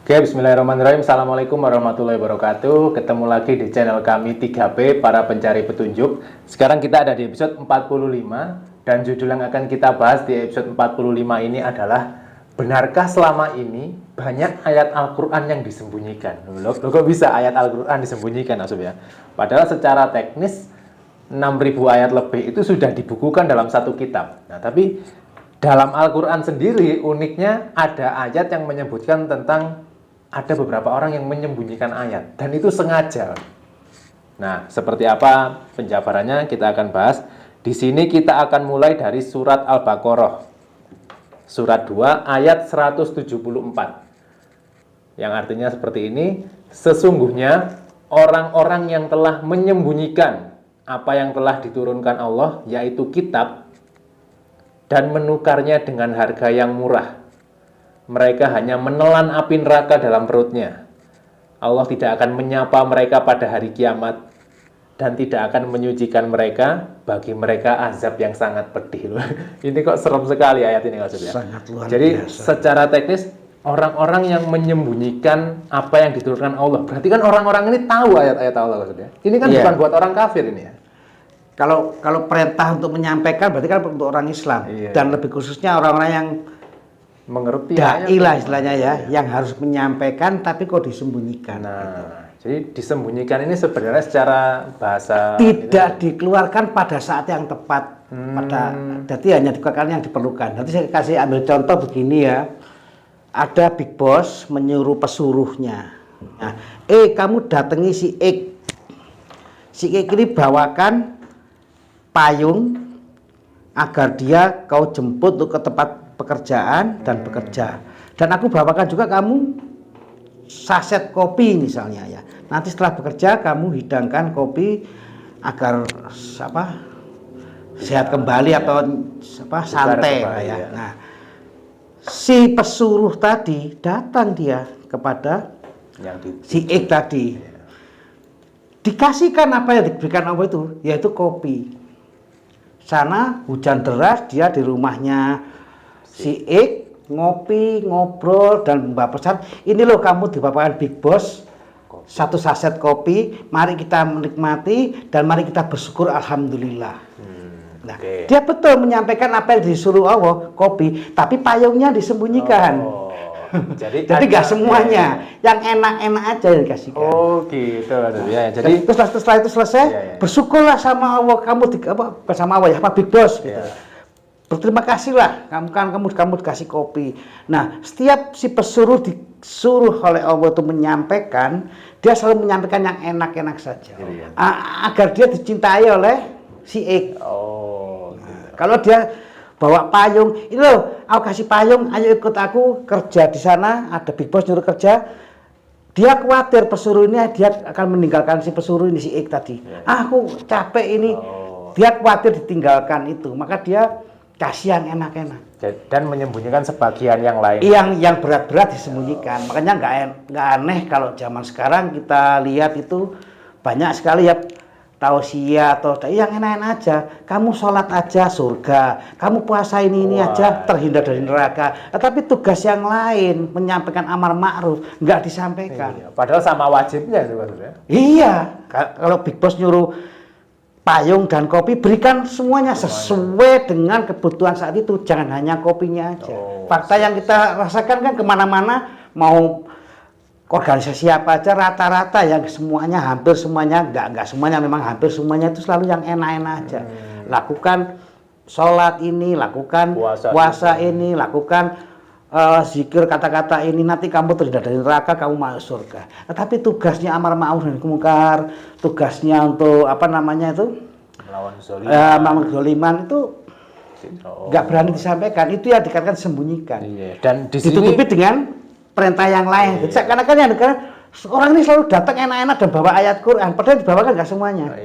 Oke, bismillahirrahmanirrahim. Assalamualaikum warahmatullahi wabarakatuh. Ketemu lagi di channel kami 3P, para pencari petunjuk. Sekarang kita ada di episode 45, dan judul yang akan kita bahas di episode 45 ini adalah, benarkah selama ini banyak ayat Al-Quran yang disembunyikan? Loh, kok bisa ayat Al-Quran disembunyikan, maksudnya? Padahal secara teknis 6.000 ayat lebih itu sudah dibukukan dalam satu kitab. Nah, tapi dalam Al-Quran sendiri uniknya ada ayat yang menyebutkan tentang ada beberapa orang yang menyembunyikan ayat, dan itu sengaja. Nah, seperti apa penjabarannya kita akan bahas. Di sini kita akan mulai dari surat Al-Baqarah, surat 2 ayat 174. Yang artinya seperti ini, sesungguhnya orang-orang yang telah menyembunyikan apa yang telah diturunkan Allah, yaitu kitab, dan menukarnya dengan harga yang murah. Mereka hanya menelan api neraka dalam perutnya. Allah tidak akan menyapa mereka pada hari kiamat, dan tidak akan menyucikan mereka. Bagi mereka azab yang sangat pedih. Ini kok serem sekali ayat ini, maksudnya. Sangat luar Jadi biasa. secara teknis, orang-orang yang menyembunyikan apa yang diturunkan Allah, berarti kan orang-orang ini tahu ayat-ayat Allah, maksudnya. Ini kan bukan buat orang kafir ini ya. Kalau perintah untuk menyampaikan berarti kan untuk orang Islam, dan lebih khususnya orang-orang yang Mengerti dai lah istilahnya ya, yang harus menyampaikan tapi kok disembunyikan. Nah, jadi disembunyikan ini sebenarnya secara bahasa Tidak dikeluarkan pada saat yang tepat. Jadi hanya dikeluarkan yang diperlukan. Nanti saya kasih ambil contoh begini ya. Ada big boss menyuruh pesuruhnya. Nah, kamu datangi si X. Si X ini bawakan payung agar dia kau jemput untuk ke tempat pekerjaan dan bekerja. Dan aku bawakan juga kamu saset kopi misalnya ya. Nanti setelah bekerja kamu hidangkan kopi agar sehat kembali atau santai ya. Nah, si pesuruh tadi datang dia kepada si X tadi. Dikasihkan apa yang diberikan Allah itu, yaitu kopi. Sana hujan deras, dia di rumahnya si X ngopi, ngobrol, dan membawa pesan, ini loh kamu dibawakan big boss satu saset kopi, mari kita menikmati dan mari kita bersyukur, alhamdulillah. Nah, dia betul menyampaikan apa yang disuruh Allah, kopi, tapi payungnya disembunyikan. Jadi nggak semuanya, yang enak-enak aja yang dikasihkan. Oh gitu ya. Jadi setelah itu selesai, bersyukurlah sama Allah, kamu bersama Allah ya, Pak Big Boss. Gitu. Berterima kasihlah, kamu dikasih kopi. Nah, setiap si pesuruh disuruh oleh Allah itu menyampaikan, dia selalu menyampaikan yang enak-enak saja, agar dia dicintai oleh si X. Kalau dia bawa payung, ini loh, aku kasih payung, ayo ikut aku kerja di sana, ada big boss nyuruh kerja. Dia khawatir pesuruh ini dia akan meninggalkan si pesuruh ini, si X tadi. Aku capek ini, dia khawatir ditinggalkan itu, maka dia kasih yang enak-enak. Dan menyembunyikan sebagian yang lain. Yang berat-berat disembunyikan. Makanya nggak aneh kalau zaman sekarang kita lihat itu banyak sekali ya, tausiah atau yang enak-enak aja. Kamu sholat aja surga, kamu puasa ini aja terhindar dari neraka. Tapi tugas yang lain menyampaikan amar ma'ruf nggak disampaikan. Padahal sama wajibnya itu, maksudnya. Iya, kalau Big Boss nyuruh payung dan kopi, berikan semuanya sesuai dengan kebutuhan saat itu, jangan hanya kopinya aja. Fakta yang kita rasakan kan kemana-mana, mau organisasi apa aja, rata-rata yang semuanya, hampir semuanya, nggak semuanya, memang hampir semuanya itu selalu yang enak-enak aja. Lakukan sholat ini, lakukan puasa ini, lakukan zikir kata-kata ini, nanti kamu terhindar dari neraka, kamu masuk surga. Tetapi tugasnya amar ma'ruf nahi munkar, tugasnya untuk melawan kezaliman itu nggak berani disampaikan. Itu yang dikatakan sembunyikan. Dan ditutupi dengan perintah yang lain. Karena kan orang ini selalu datang enak-enak dan bawa ayat Quran, padahal dibawakan nggak semuanya.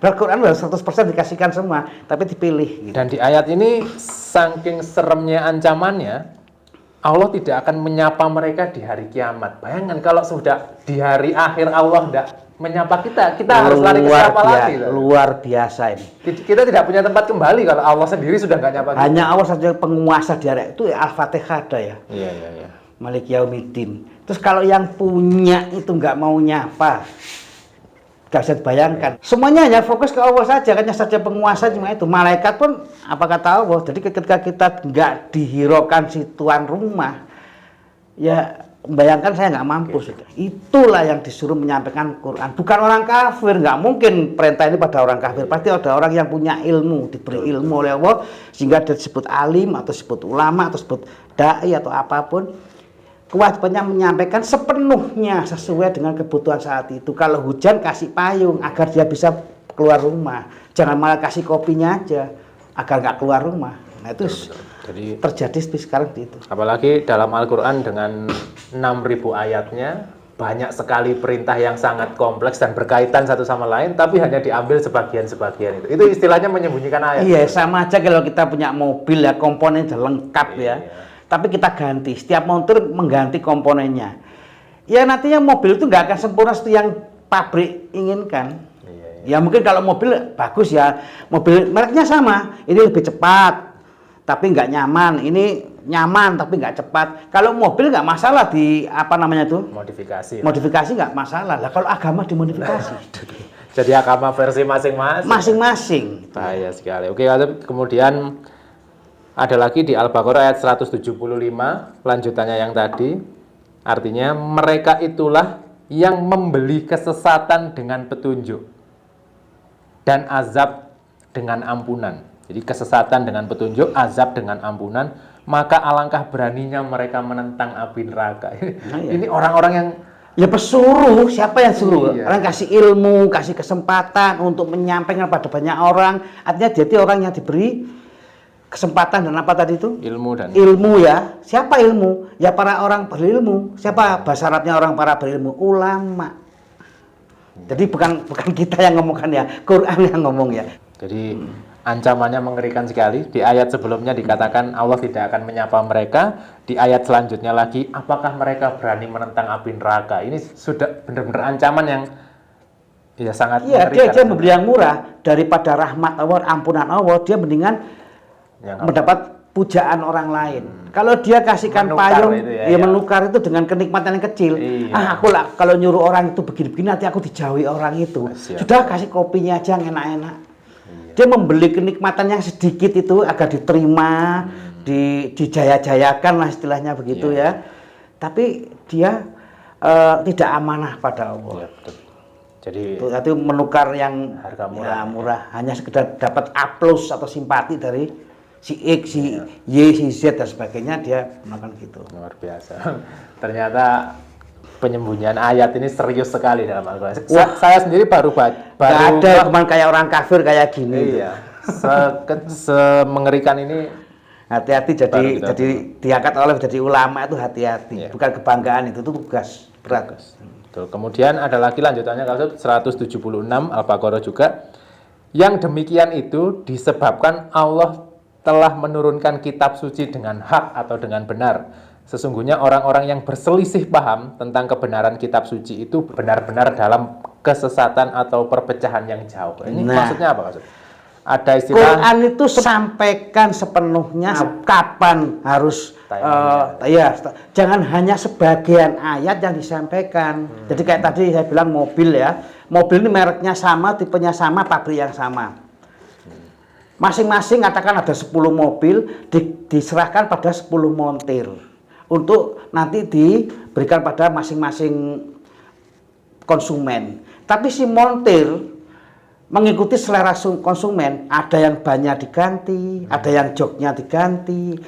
Quran 100% dikasihkan semua, tapi dipilih. Dan di ayat ini saking seremnya ancamannya, Allah tidak akan menyapa mereka di hari kiamat. Bayangkan kalau sudah di hari akhir Allah tidak menyapa kita harus lari ke siapa lagi? Luar biasa ini. Kita tidak punya tempat kembali kalau Allah sendiri sudah nggak nyapa kita. Hanya Allah saja penguasa di hari itu, Al-Fatihah ada ya. Iya. Malik Yaumiddin. Terus kalau yang punya itu nggak mau nyapa, nggak bisa dibayangkan. Semuanya hanya fokus ke Allah saja, hanya saja penguasa cuma itu. Malaikat pun apa kata Allah. Jadi ketika kita nggak dihiraukan si tuan rumah, ya bayangkan saya nggak mampu. Itulah yang disuruh menyampaikan Quran. Bukan orang kafir, nggak mungkin perintah ini pada orang kafir. Pasti ada orang yang punya ilmu, diberi ilmu oleh Allah, sehingga disebut alim atau disebut ulama atau disebut dai atau apapun. Kewajibannya menyampaikan sepenuhnya sesuai dengan kebutuhan saat itu. Kalau hujan kasih payung agar dia bisa keluar rumah. Jangan malah kasih kopinya aja agar nggak keluar rumah. Nah itu jadi terjadi sekarang itu. Apalagi dalam Al-Quran dengan 6.000 ayatnya, banyak sekali perintah yang sangat kompleks dan berkaitan satu sama lain, tapi hanya diambil sebagian-sebagian itu. Itu istilahnya menyembunyikan ayat. Iya, sama aja kalau kita punya mobil ya, komponen lengkap ya. Tapi kita ganti, setiap motor mengganti komponennya. Ya nantinya mobil itu nggak akan sempurna seperti yang pabrik inginkan. Ya mungkin kalau mobil bagus ya, mobil mereknya sama, ini lebih cepat, tapi nggak nyaman. Ini nyaman tapi nggak cepat. Kalau mobil nggak masalah di apa namanya tuh? Modifikasi. Modifikasi nggak masalah. Lah kalau agama dimodifikasi. Jadi agama versi masing-masing. Masing-masing. Bahaya sekali. Oke, kemudian ada lagi di Al-Baqarah ayat 175, lanjutannya yang tadi. Artinya mereka itulah yang membeli kesesatan dengan petunjuk dan azab dengan ampunan. Jadi kesesatan dengan petunjuk, azab dengan ampunan, maka alangkah beraninya mereka menentang api neraka. Ini orang-orang yang ya pesuruh, siapa yang suruh? Iya. Orang kasih ilmu, kasih kesempatan untuk menyampaikan pada banyak orang. Artinya jadi orang yang diberi kesempatan dan apa tadi itu? Ilmu ya. Siapa ilmu? Ya para orang berilmu. Siapa bahasa Arabnya orang para berilmu? Ulama. Jadi bukan kita yang ngomongkan ya, Quran yang ngomong ya. Jadi ancamannya mengerikan sekali. Di ayat sebelumnya dikatakan Allah tidak akan menyapa mereka. Di ayat selanjutnya lagi, apakah mereka berani menentang api neraka? Ini sudah benar-benar ancaman yang ya sangat mengerikan. Iya, dia membeli yang murah daripada rahmat Allah, ampunan Allah, dia mendingan mendapat pujaan orang lain. Kalau dia kasihkan payung, menukar itu dengan kenikmatan yang kecil. Iya. Aku lah kalau nyuruh orang itu begini-begini, nanti aku dijauhi orang itu. Sudah kasih kopinya aja yang enak-enak. Dia membeli kenikmatan yang sedikit itu agar diterima, dijaya-jayakan lah istilahnya begitu ya. Tapi dia tidak amanah pada Allah. Jadi itu menukar yang harga murah, hanya sekedar dapat aplaus atau simpati dari si X, si Y, si Z dan sebagainya, dia melakukan gitu. Luar biasa. Ternyata penyembunyian ayat ini serius sekali dalam Al-Quran. Saya sendiri baru Gak ada cuman kayak orang kafir kayak gini. Iya. Semengerikan ini. Hati-hati jadi diangkat oleh jadi ulama itu hati-hati. Bukan kebanggaan, itu tugas berat. Betul. Kemudian ada lagi lanjutannya kalau 176 Al-Baqarah juga. Yang demikian itu disebabkan Allah telah menurunkan kitab suci dengan hak atau dengan benar. Sesungguhnya orang-orang yang berselisih paham tentang kebenaran kitab suci itu benar-benar dalam kesesatan atau perpecahan yang jauh. Ini maksudnya apa maksud? Ada istilah Quran itu sampaikan sepenuhnya kapan harus jangan hanya sebagian ayat yang disampaikan. Jadi kayak tadi saya bilang mobil ya. Mobil ini mereknya sama, tipenya sama, pabrik yang sama. Masing-masing katakan ada 10 mobil, diserahkan pada 10 montir untuk nanti diberikan pada masing-masing konsumen. Tapi si montir mengikuti selera konsumen, ada yang bannya diganti, ada yang joknya diganti,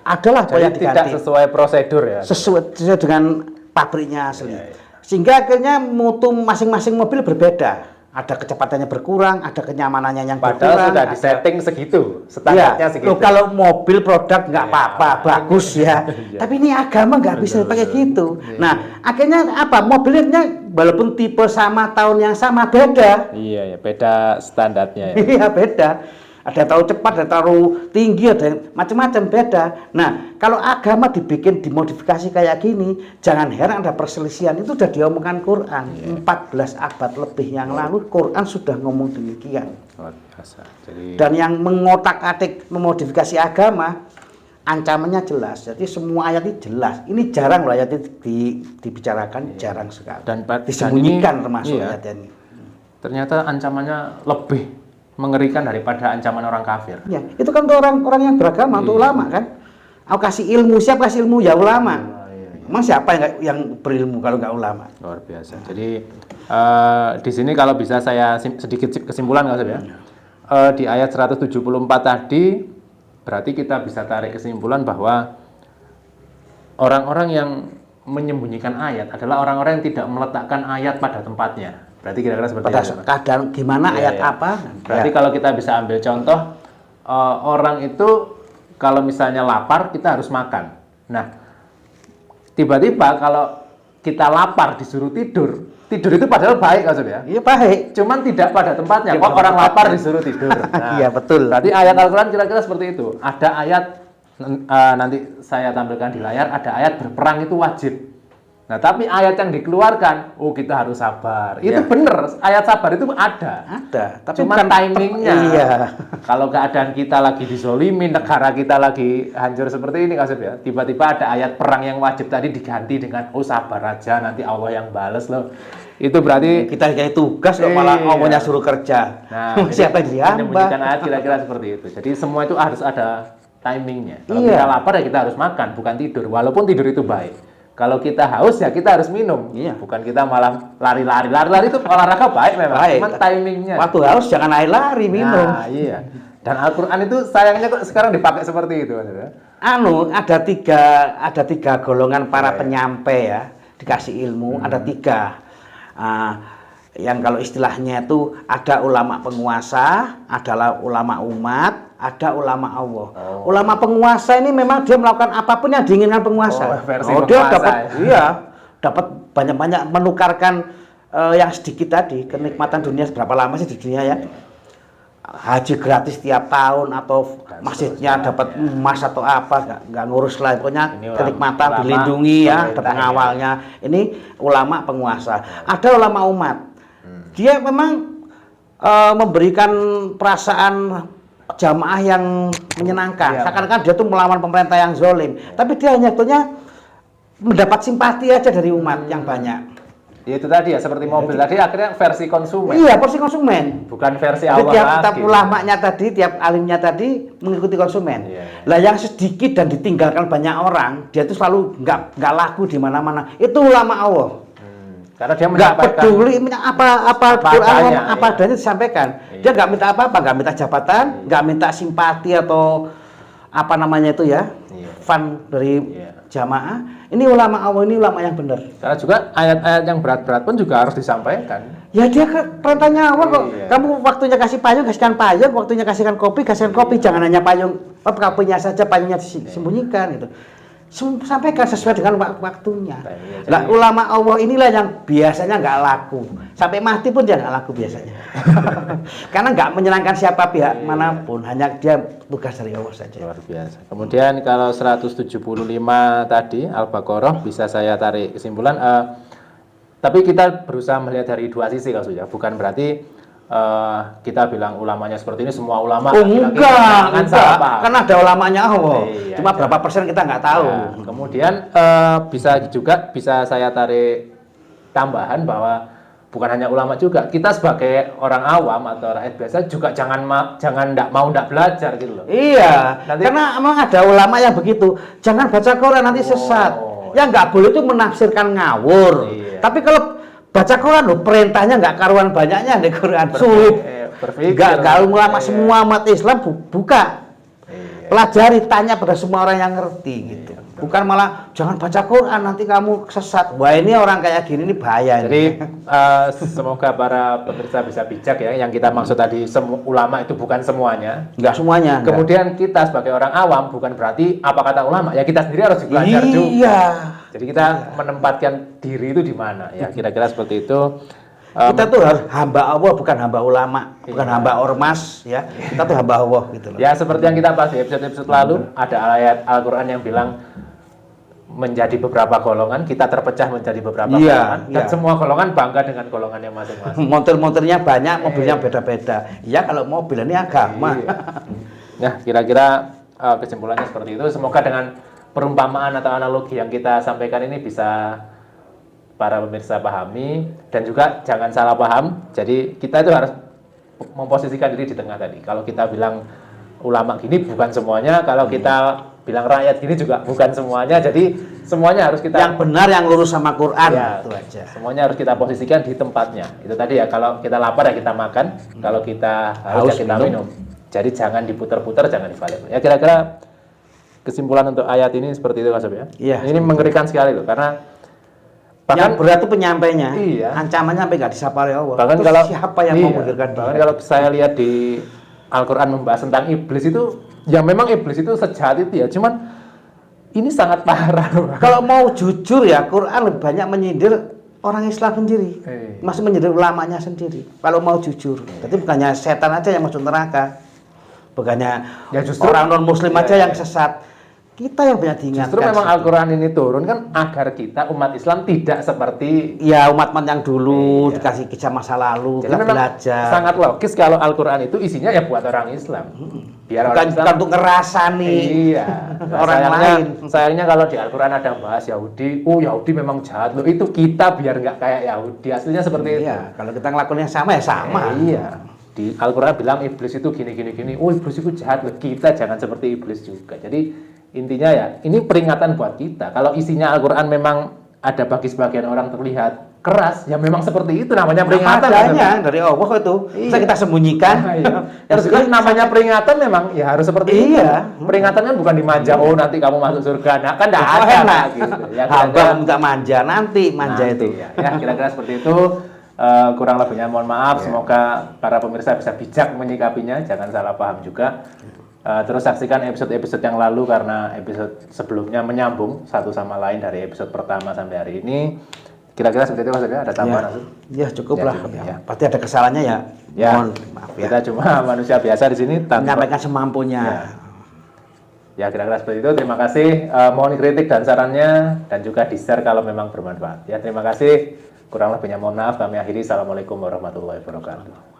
adalah yang diganti. Tidak sesuai prosedur ya? Sesuai dengan pabriknya asli. Sehingga akhirnya mutu masing-masing mobil berbeda. Ada kecepatannya berkurang, ada kenyamanannya yang berkurang. Padahal sudah disetting segitu, standarnya segitu. Kalau mobil produk nggak apa-apa, bagus ya. Tapi ini agama nggak bisa dipakai gitu. Nah, akhirnya apa? Mobilnya walaupun tipe sama, tahun yang sama, beda. Iya, beda standarnya. Iya, beda. Ada yang tahu cepat, ada yang tahu tinggi, ada yang macam-macam beda. Nah, kalau agama dibikin dimodifikasi kayak gini, jangan heran ada perselisihan. Itu sudah diomongkan Quran. 14 abad lebih yang lalu Quran sudah ngomong demikian. Luar biasa. Jadi... Dan yang mengotak-atik memodifikasi agama ancamannya jelas. Jadi semua ayat ini jelas. Ini jarang loh ayat ini dibicarakan, jarang sekali. Dan disembunyikan ini, termasuk iya, ayat ini. ternyata ancamannya lebih mengerikan daripada ancaman orang kafir. Ya, itu kan untuk orang-orang yang beragama, untuk ulama kan. Aku kasih ilmu, siapa kasih ilmu? Ya ulama. Emang siapa yang berilmu kalau nggak ulama? Luar biasa. Jadi di sini kalau bisa saya sedikit kesimpulan nggak ya? Di ayat 174 tadi berarti kita bisa tarik kesimpulan bahwa orang-orang yang menyembunyikan ayat adalah orang-orang yang tidak meletakkan ayat pada tempatnya. Berarti kira-kira seperti Pada itu. keadaan gimana Iya, ayat iya. apa? Berarti kalau kita bisa ambil contoh, orang itu kalau misalnya lapar kita harus makan. Nah, tiba-tiba kalau kita lapar disuruh tidur, tidur itu padahal baik maksudnya. Iya baik. Cuman tidak pada tempatnya. Iya, Kok pada orang lapar tempatnya. disuruh tidur. Nah, Iya betul. berarti ayat Al-Quran kira-kira seperti itu. Ada ayat nanti saya tampilkan di layar. Ada ayat berperang itu wajib. Nah, tapi ayat yang dikeluarkan, oh kita harus sabar. Itu Iya. bener, ayat sabar itu ada. Ada, tapi Cuma bukan timingnya. Iya. Kalau keadaan kita lagi dizolimi, negara kita lagi hancur seperti ini Kasep ya. Tiba-tiba ada ayat perang yang wajib tadi diganti dengan oh sabar aja nanti Allah yang bales loh. Itu berarti Kita kayak tugas kok malah Iya. Allahnya suruh kerja. nah, Siapa yang menyembunyikan diambah? ayat kira-kira seperti itu. Jadi semua itu harus ada timingnya. Kalau Iya. kita lapar ya kita harus makan, bukan tidur. Walaupun tidur itu baik. Kalau kita haus ya kita harus minum. Iya. Bukan kita malah lari-lari. Lari-lari itu olahraga baik memang. Baik. Cuman timingnya. Waktu haus jangan lari minum. Nah, iya. Dan Al-Quran itu sayangnya kok sekarang dipakai seperti itu. Ada tiga golongan para Iya. penyampai ya, dikasih ilmu, ada tiga. Yang kalau istilahnya itu ada ulama penguasa, adalah ulama umat, ada ulama Allah. Oh. Ulama penguasa ini memang dia melakukan apapun yang diinginkan penguasa. Oh, versi Dia penguasa dapat, ya. iya, dapat banyak-banyak menukarkan yang sedikit tadi, kenikmatan dunia berapa lama sih di dunia ya? Haji gratis tiap tahun atau Dan masjidnya seterusnya, dapat ya. emas atau apa, nggak ngurus lah, pokoknya Ini kenikmatan ulama dilindungi ya, ada pemerintah, pengawalnya. Ini ulama penguasa. Ada ulama umat. Dia memang memberikan perasaan jamaah yang menyenangkan. Iya. Seakan-akan dia tuh melawan pemerintah yang zolim. Tapi dia hanya mendapat simpati aja dari umat yang banyak. Ya, itu tadi ya seperti mobil tadi akhirnya versi konsumen. Iya, porsi konsumen. Bukan versi Jadi Allah tiap lagi. ulamanya tadi, tiap alimnya tadi mengikuti konsumen. Iya. Lah yang sedikit dan ditinggalkan banyak orang, dia itu selalu nggak laku di mana-mana. Itu ulama Allah. Karena dia Nggak menyampaikan peduli apa Quran adanya, apa iya. adanya disampaikan. Iya. Dia nggak minta apa-apa, nggak minta jabatan, nggak minta simpati atau apa namanya itu ya, Iya. fun dari Iya. jamaah. Ini ulama Allah, ini ulama yang benar. Karena juga ayat-ayat yang berat-berat pun juga harus disampaikan. Ya dia perintahnya Allah kok. Iya. Kamu waktunya kasih payung, kasihkan payung. Waktunya kasihkan kopi, kasihkan kopi. Jangan hanya payung, kopinya saja, payungnya disembunyikan gitu. Sampaikan sesuai dengan waktunya. Iya, jadi- Lah ulama Allah inilah yang biasanya nggak laku. Sampai mati pun dia nggak laku biasanya. Karena nggak menyenangkan siapa pihak manapun. Hanya dia tugas dari Allah saja. Luar biasa. Kemudian kalau 175 tadi Al-Baqarah bisa saya tarik kesimpulan. Tapi kita berusaha melihat dari dua sisi kalau ya. Bukan berarti kita bilang ulamanya seperti ini semua ulama. Oh laki-laki enggak. sama. Kan ada ulamanya Allah. Iya, Cuma iya. berapa persen kita nggak tahu. Nah, kemudian bisa saya tarik tambahan bahwa bukan hanya ulama juga, kita sebagai orang awam atau rakyat biasa juga jangan ndak belajar gitu loh. Iya, Nanti- karena emang ada ulama yang begitu. Jangan baca Quran nanti sesat. Ya nggak boleh itu menafsirkan ngawur. Iya. Tapi kalau baca Quran loh, perintahnya nggak karuan banyaknya di Quran. Sulit. Berpikir. Nggak ulama Iya. semua umat Islam buka. Iya. Pelajari, tanya pada semua orang yang ngerti gitu. Bukan malah jangan baca Quran nanti kamu sesat. Wah ini orang kayak gini ini bahaya. Jadi ini. semoga para pemirsa bisa bijak ya. Yang kita maksud tadi semua ulama itu bukan semuanya. nggak semuanya. nggak. Kemudian kita sebagai orang awam bukan berarti apa kata ulama ya kita sendiri harus belajar juga. Iya. Jadi kita menempatkan diri itu di mana ya kira-kira seperti itu. Kita tuh harus hamba Allah, bukan hamba ulama, bukan Iya. hamba ormas ya. Kita tuh hamba Allah gitu loh. Ya seperti yang kita bahas di episode-episode lalu ada ayat Al-Quran yang bilang menjadi beberapa golongan, kita terpecah menjadi beberapa Iya, golongan dan iya. semua golongan bangga dengan golongannya masing-masing. Motor-motornya banyak, mobilnya beda-beda. Ya kalau mobil ini agama. Iya. Nah kira-kira kesimpulannya seperti itu. Semoga dengan perumpamaan atau analogi yang kita sampaikan ini bisa para pemirsa pahami, dan juga jangan salah paham. Jadi kita itu harus memposisikan diri di tengah tadi. Kalau kita bilang ulama gini bukan semuanya, kalau kita bilang rakyat gini juga bukan semuanya. Jadi semuanya harus kita yang benar, yang lurus sama Quran, ya, itu aja. Semuanya harus kita posisikan di tempatnya. Itu tadi ya, kalau kita lapar ya kita makan, kalau kita haus ya kita minum. Jadi jangan diputar-putar, jangan dibalik. Ya kira-kira kesimpulan untuk ayat ini seperti itu, Mas Sob, ya. Iya. Ini mengerikan sekali loh, karena Yang berat itu penyampainya, iya, ancamannya sampai nggak disapa oleh Allah. bahkan Terus kalau siapa yang mau menggugurkan dia? bahkan kalau saya lihat di Al-Quran membahas tentang iblis itu, ya memang iblis itu sejahat itu ya, cuman ini sangat parah loh. Kalau mau jujur ya, Quran lebih banyak menyindir orang Islam sendiri, masih menyindir ulamanya sendiri. Kalau mau jujur, jadi bukannya setan aja yang masuk neraka, bukannya Ya justru orang non Muslim aja yang sesat. Kita yang banyak diingatkan. Justru memang Al-Quran ini turun kan agar kita umat Islam tidak seperti ya umat-umat yang dulu dikasih kisah masa lalu, jadi kita memang belajar. sangat logis kalau Al-Quran itu isinya ya buat orang Islam. Biar bukan, orang Islam bukan untuk ngerasani iya. Nah, orang lain. Sayangnya kalau di Al-Quran ada bahas Yahudi, Yahudi memang jahat loh. Itu kita biar nggak kayak Yahudi. Aslinya seperti itu. Iya, kalau kita ngelakuin yang sama ya sama. Iya. Di Al-Quran bilang iblis itu gini. Iblis itu jahat loh. Kita jangan seperti iblis juga. Jadi intinya ya, ini peringatan buat kita. Kalau isinya Al-Quran memang ada bagi sebagian orang terlihat keras, ya memang seperti itu namanya peringatan. Adanya dari Allah itu, bisa kita sembunyikan. Nah, iya. Terus kan namanya peringatan memang ya harus seperti itu. Peringatan kan bukan dimanja, nanti kamu masuk surga. Nah, kan enggak ada lah gitu. Ya, hamba minta manja, nanti manja itu. Ya, kira-kira seperti itu. Kurang lebihnya mohon maaf. Semoga para pemirsa bisa bijak menyikapinya, jangan salah paham juga. Terus saksikan episode-episode yang lalu karena episode sebelumnya menyambung satu sama lain dari episode pertama sampai hari ini. Kira-kira seperti itu maksudnya, ada tambahan? Ya cukup lah. Cukup, ya. Pasti ada kesalahannya ya. Mohon maaf ya. Kita cuma manusia biasa di sini menyampaikan semampunya. Ya kira-kira seperti itu. Terima kasih. Mohon kritik dan sarannya dan juga di-share kalau memang bermanfaat. Ya terima kasih. Kurang lebihnya mohon maaf. Kami akhiri. Assalamualaikum warahmatullahi wabarakatuh.